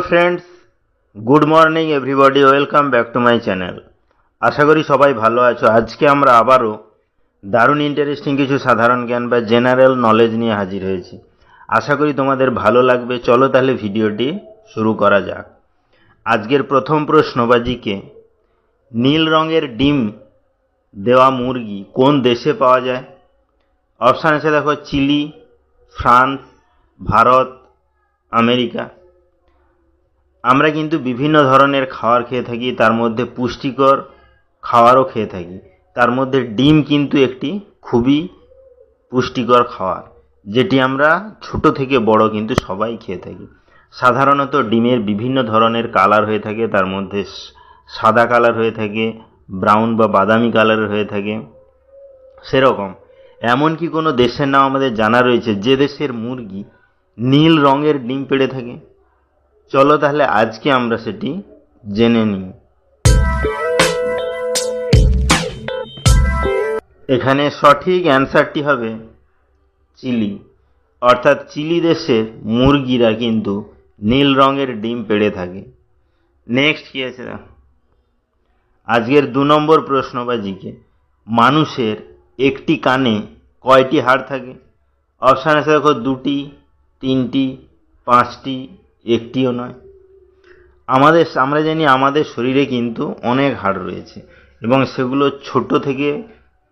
Friends, good morning everybody, welcome back to my channel. आशा करी सबाई भालो आछो। आज के आमरा आबारो दारुण इंटारेस्टिंग किछु साधारण ज्ञान बा जेनारेल नलेज निये हाजिर हयेछि। आशा करी तोमादेर भालो लागबे। चलो ताहले भिडियोटी शुरू करा जाक। आजकेर प्रथम प्रश्न बा जिके, नील रंगेर डिम देवा मुरगी कोन देशे पाওয়া যায়? অপশান আছে দেখো, চিলি, ফ্রান্স, ভারত, আমেরিকা। আমরা কিন্তু বিভিন্ন ধরনের খাবার খেয়ে থাকি, তার মধ্যে পুষ্টিকর খাবারও খেয়ে থাকি। তার মধ্যে ডিম কিন্তু একটি খুবই পুষ্টিকর খাবার, যেটি আমরা ছোট থেকে বড় কিন্তু সবাই খেয়ে থাকি। সাধারণত ডিমের বিভিন্ন ধরনের কালার হয়ে থাকে, তার মধ্যে সাদা কালার হয়ে থাকে, ব্রাউন বা বাদামি কালারের হয়ে থাকে। সেরকম এমন কি কোনো দেশের নাম আমাদের জানা রয়েছে যে দেশের মুরগি নীল রঙের ডিম পেড়ে থাকে? চলো তাহলে আজকে আমরা সেটি জেনে নিই। এখানে সঠিক অ্যান্সারটি হবে চিলি, অর্থাৎ চিলি দেশের মুরগিরা কিন্তু নীল রঙের ডিম পেড়ে থাকে। নেক্সট কি আছে? আজকের 2 নম্বর প্রশ্ন বা জিকে, মানুষের একটি কানে কয়টি হাড় থাকে? অপশান আছে দেখো, 2টি, 3টি, 5টি, একটিও নয়। আমরা জানি আমাদের শরীরে কিন্তু অনেক হাড় রয়েছে এবং সেগুলো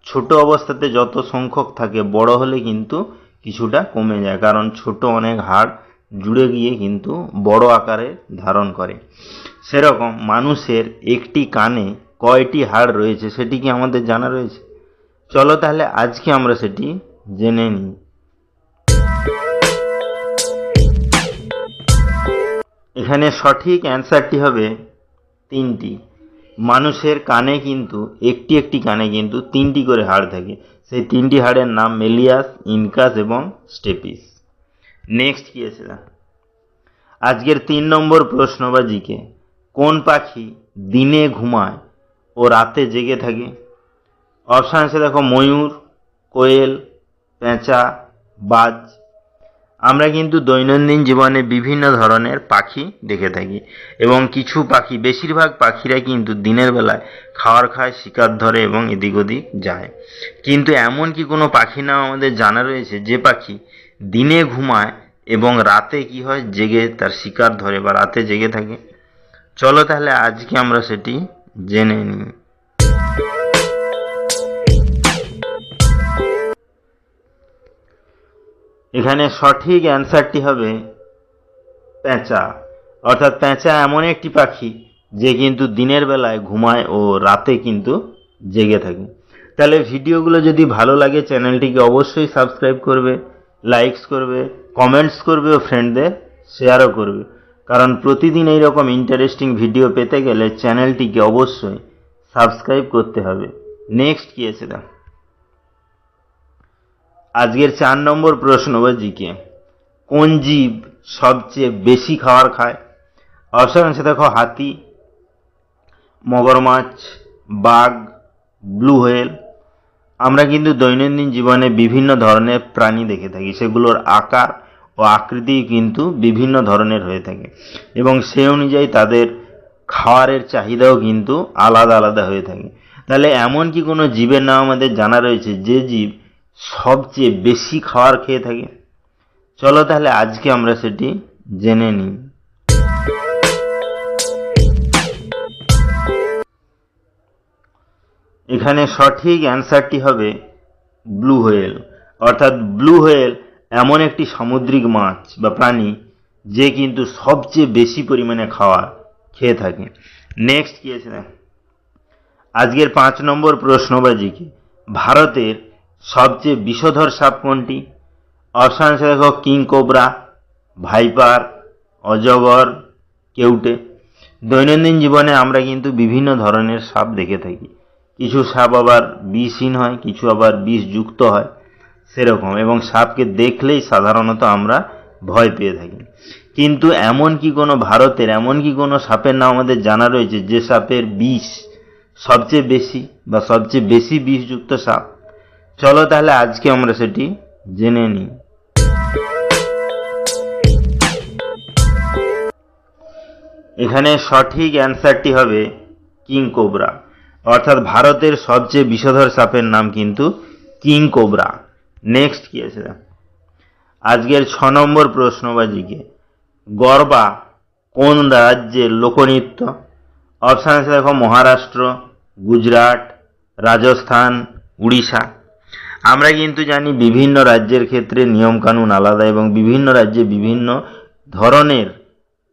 ছোট অবস্থাতে যত সংখ্যক থাকে, বড় হলে কিন্তু কিছুটা কমে যায়, কারণ ছোট অনেক হাড় জুড়ে গিয়ে কিন্তু বড় আকারে ধারণ করে। সেরকম মানুষের একটি কানে কয়টি হাড় রয়েছে সেটি কি আমাদের জানা রয়েছে? চলো তাহলে আজকে আমরা সেটি জেনে নিই। এখানে সঠিক অ্যান্সারটি হবে 3টি। মানুষের কানে কিন্তু একটি কানে কিন্তু 3টি করে হাড় থাকে। সেই 3টি হাড়ের নাম মেলিয়াস, ইনকাস এবং স্টেপিস। নেক্সট কি আছে? আজকের 3 নম্বর প্রশ্ন বা জিকে, কোন পাখি দিনে ঘুমায় ও রাতে জেগে থাকে? অপশান আছে দেখো, ময়ূর, কোয়েল, পেঁচা, বাজ। আমরা কিন্তু দৈনন্দিন জীবনে বিভিন্ন ধরনের পাখি দেখে থাকি এবং কিছু পাখি, বেশিরভাগ পাখিরা কিন্তু দিনের বেলায় খাবার খায়, শিকার ধরে এবং এদিক ওদিক যায়। কিন্তু এমন কি কোনো পাখি নাম আমাদের জানা রয়েছে যে পাখি দিনে ঘুমায় এবং রাতে কি হয়, জেগে তার শিকার ধরে বা রাতে জেগে থাকে? চলো তাহলে আজকে আমরা সেটি জেনে নিই। এখানে সঠিক অ্যান্সারটি হবে পেঁচা, অর্থাৎ পেঁচা এমন একটি পাখি যে কিন্তু দিনের বেলায় ঘুমায় ও রাতে কিন্তু জেগে থাকে। তাহলে ভিডিওগুলো যদি ভালো লাগে চ্যানেলটিকে অবশ্যই সাবস্ক্রাইব করবে, লাইকস করবে, কমেন্টস করবে ও ফ্রেন্ডদের শেয়ারও করবে, কারণ প্রতিদিন এইরকম ইন্টারেস্টিং ভিডিও পেতে গেলে চ্যানেলটিকে অবশ্যই সাবস্ক্রাইব করতে হবে। নেক্সট কি আছে? আজকের 4 নম্বর প্রশ্ন বা জিকে, কোন জীব সবচেয়ে বেশি খাবার খায়? অপশন আছে দেখো, হাতি, মগরমাছ, বাঘ, ব্লু হোয়েল। আমরা কিন্তু দৈনন্দিন জীবনে বিভিন্ন ধরনের প্রাণী দেখে থাকি, সেগুলোর আকার ও আকৃতি কিন্তু বিভিন্ন ধরনের হয়ে থাকে এবং সে অনুযায়ী তাদের খাবারের চাহিদাও কিন্তু আলাদা আলাদা হয়ে থাকে। তাহলে এমন কি কোনো জীবের নাম আমাদের জানা রয়েছে যে জীব সবচেয়ে বেশি খাবার খেয়ে থাকে? চলো তাহলে আজকে আমরা সেটি জেনে নিই। এখানে সঠিক অ্যান্সারটি হবে ব্লু হোয়েল, অর্থাৎ ব্লু হোয়েল এমন একটি সামুদ্রিক মাছ বা প্রাণী যে কিন্তু সবচেয়ে বেশি পরিমাণে খাবার খেয়ে থাকে। নেক্সট কি আছে? আজকের 5 নম্বর প্রশ্ন বা জিকে, ভারতের সবচেয়ে বিষধর সাপ কোনটি? অপশান আছে দেখো, কিং কোবরা, ভাইপার, অজগর, কেউটে। দৈনন্দিন জীবনে আমরা কিন্তু বিভিন্ন ধরনের সাপ দেখে থাকি, কিছু সাপ আবার বিষহীন হয়, কিছু আবার বিষযুক্ত হয় সেরকম, এবং সাপকে দেখলেই সাধারণত আমরা ভয় পেয়ে থাকি। কিন্তু ভারতের এমন কি কোনো সাপের নাম আমাদের জানা রয়েছে যে সাপের বিষ সবচেয়ে বেশি বা সবচেয়ে বেশি বিষযুক্ত সাপ? চলো তাহলে আজকে আমরা সেটি জেনে নিই। এখানে সঠিক অ্যান্সারটি হবে কিং কোবরা, অর্থাৎ ভারতের সবচেয়ে বিষধর সাপের নাম কিন্তু কিং কোবরা। নেক্সট কি আছে? আজকের 6 নম্বর প্রশ্ন বা জিকে, গরবা কোন রাজ্যের লোকনৃত্য? অপশান আছে দেখো, মহারাষ্ট্র, গুজরাট, রাজস্থান, উড়িষ্যা। আমরা কিন্তু জানি বিভিন্ন রাজ্যের ক্ষেত্রে নিয়মকানুন আলাদা এবং বিভিন্ন রাজ্যে বিভিন্ন ধরনের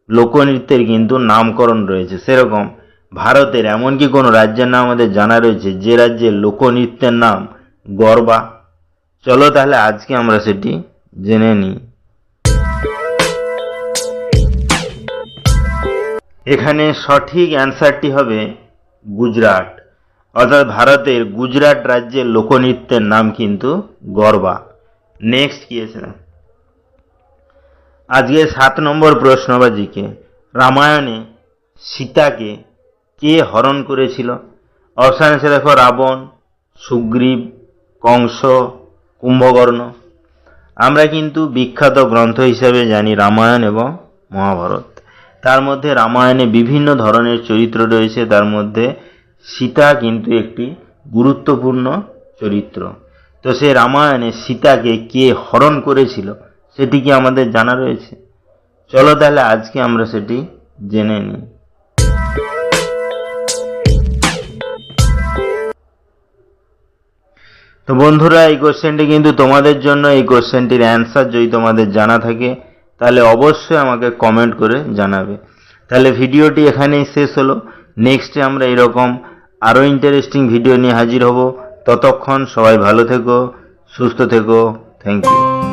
লোকনৃত্যের কিন্তু নামকরণ রয়েছে। সেরকম ভারতের এমন কি কোনো রাজ্যের নাম আমাদের জানা রয়েছে যে রাজ্যের লোকনৃত্যের নাম গরবা? চলো তাহলে আজকে আমরা সেটি জেনে নিই। এখানে সঠিক অ্যান্সারটি হবে গুজরাট, অর্থাৎ ভারতের গুজরাট রাজ্যের লোকনৃত্যের নাম কিন্তু গরবা। নেক্সট কি আছে? আজকে 7 নম্বর প্রশ্ন বা জিকে, রামায়ণে সীতাকে কে হরণ করেছিল? অপশান আছে দেখো, রাবণ, সুগ্রীব, কংস, কুম্ভকর্ণ। আমরা কিন্তু বিখ্যাত গ্রন্থ হিসেবে জানি রামায়ণ এবং মহাভারত। তার মধ্যে রামায়ণে বিভিন্ন ধরনের চরিত্র রয়েছে, তার মধ্যে সীতা কিন্তু একটি গুরুত্বপূর্ণ চরিত্র। তো সেই রামায়ণে সীতাকে কে হরণ করেছিল সেটি কি আমাদের জানা রয়েছে? চলো তাহলে আজকে আমরা সেটি জেনে নিই। তো বন্ধুরা, এই কোশ্চেনটি কিন্তু তোমাদের জন্য। এই কোশ্চেনটির অ্যান্সার যদি তোমাদের জানা থাকে তাহলে অবশ্যই আমাকে কমেন্ট করে জানাবে। তাহলে ভিডিওটি এখানেই শেষ হলো। নেক্সটে আমরা এরকম আরও ইন্টারেস্টিং ভিডিও নিয়ে হাজির হব। ততক্ষণ সবাই ভালো থেকো, সুস্থ থেকো। Thank you.